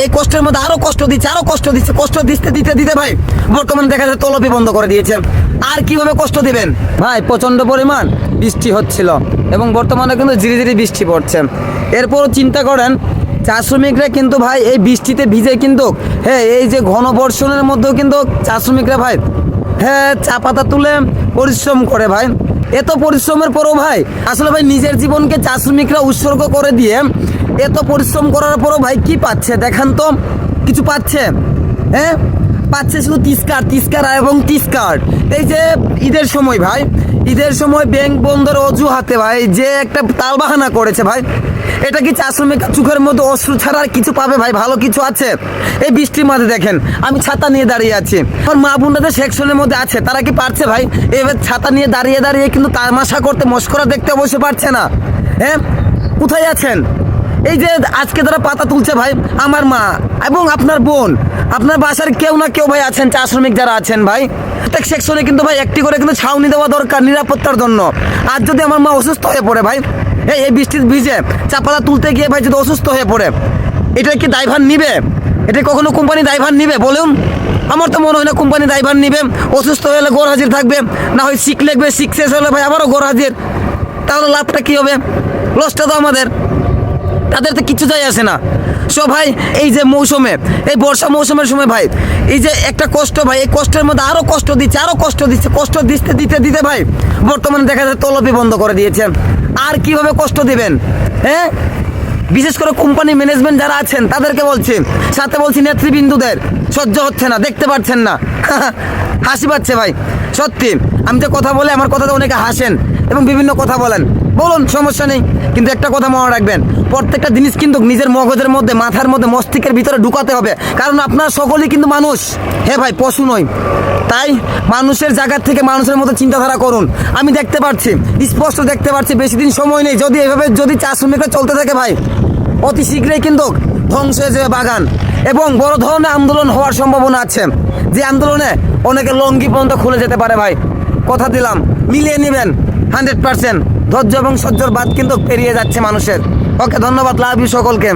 এই কষ্টের মধ্যে আরো কষ্ট দিচ্ছে কষ্ট দিতে দিতে ভাই বর্তমানে দেখা যায় তলবি বন্ধ করে দিয়েছে। আর কিভাবে কষ্ট দিবেন ভাই? প্রচন্ড পরিমাণ বৃষ্টি হচ্ছিল এবং বর্তমানে কিন্তু ধীরে ধীরে বৃষ্টি পড়ছে। এরপরও চিন্তা করেন চা শ্রমিকরা কিন্তু ভাই এই বৃষ্টিতে ভিজে কিন্তু এই যে ঘন বর্ষণের মধ্যেও কিন্তু চা শ্রমিকরা ভাই চা পাতা তুলে পরিশ্রম করে ভাই। এত পরিশ্রমের পরও ভাই আসলে ভাই নিজের জীবনকে চা শ্রমিকরা উৎসর্গ করে দিয়ে এত পরিশ্রম করার পরও ভাই কি পাচ্ছে দেখান তো? কিছু পাচ্ছে? পাচ্ছে শুধু তিস্কার এবং তিস্কার। এই যে ঈদের সময় ভাই, ঈদের সময় ব্যাংক বন্ধের অজুহাতে ভাই যে একটা তালবাহানা করেছে ভাই, এটা কি চা শ্রমিক চোখের মধ্যে অশ্রু ছাড়া আর কিছু পাবে ভাই? ভালো কিছু আছে? এই বৃষ্টির মাঝে দেখেন আমি ছাতা নিয়ে দাঁড়িয়ে আছি, আমার মা বোনদের সেকশনের মধ্যে আছে, তারা কি পারছে ভাই এবার ছাতা নিয়ে দাঁড়িয়ে কিন্তু তামাশা করতে, মস্করা দেখতে বসে পারছে না? কোথায় আছেন? এই যে আজকে তারা পাতা তুলছে ভাই, আমার মা এবং আপনার বোন, আপনার বাসার কেউ না কেউ ভাই আছেন চা শ্রমিক যারা আছেন ভাই। প্রত্যেক সেকশনে কিন্তু ভাই একটি করে কিন্তু ছাউনি দেওয়া দরকার নিরাপত্তার জন্য। আর যদি আমার মা অসুস্থ হয়ে পড়ে ভাই, এই বৃষ্টির ভিজে চা পাতা তুলতে গিয়ে ভাই যদি অসুস্থ হয়ে পড়ে, এটা কি দায়ভার নিবে? এটা কখনো কোম্পানি দায়ভার নিবে বলুন? আমার তো মনে হয় না কোম্পানি দায়ভার নিবে। অসুস্থ হলে গড় হাজির থাকবে, না হয় সিক লিখবে, সিক শেষ হলে ভাই আবারও গড় হাজির। তাহলে লাভটা কি হবে? লসটা তো আমাদের। তাদের তো কিছু যায় আসে না। সো ভাই এই যে মৌসুমে, এই বর্ষা মৌসুমের সময় ভাই এই যে একটা কষ্ট ভাই, এই কষ্টের মধ্যে আরো কষ্ট দিচ্ছে কষ্ট দিতে দিতে ভাই বর্তমানে দেখা যায় তলবি বন্ধ করে দিয়েছে। আর কিভাবে কষ্ট দিবেন? বিশেষ করে কোম্পানি ম্যানেজমেন্ট যারা আছেন তাদেরকে বলছি, সাথে বলছি নেতৃবৃন্দুদের, সহ্য হচ্ছে না, দেখতে পাচ্ছেন না? হাসি পাচ্ছে ভাই সত্যি। আমি যে কথা বলে আমার কথাতে অনেকে হাসেন এবং বিভিন্ন কথা বলেন, বলুন সমস্যা নেই, কিন্তু একটা কথা মনে রাখবেন, প্রত্যেকটা জিনিস কিন্তু নিজের মগজের মধ্যে, মাথার মধ্যে, মস্তিষ্কের ভিতরে ঢুকাতে হবে। কারণ আপনারা সকলেই কিন্তু মানুষ, ভাই পশু নয়। তাই মানুষের জায়গা থেকে মানুষের মতো চিন্তাধারা করুন। আমি দেখতে পাচ্ছি, স্পষ্ট দেখতে পাচ্ছি, বেশি দিন সময় নেই। যদি এভাবে চা শ্রমিকরা চলতে থাকে ভাই, অতি শীঘ্রই কিন্তু ধ্বংস হয়ে যাবে বাগান এবং বড় ধরনের আন্দোলন হওয়ার সম্ভাবনা আছে। যে আন্দোলনে অনেকে লঙ্গি পর্যন্ত খুলে যেতে পারে ভাই। কথা দিলাম, মিলিয়ে নেবেন 100%। ধৈর্য এবং সহ্যর বাদ কিন্তু পেরিয়ে যাচ্ছে মানুষের। ওকে, ধন্যবাদ, লাভ ইউ সকলকে।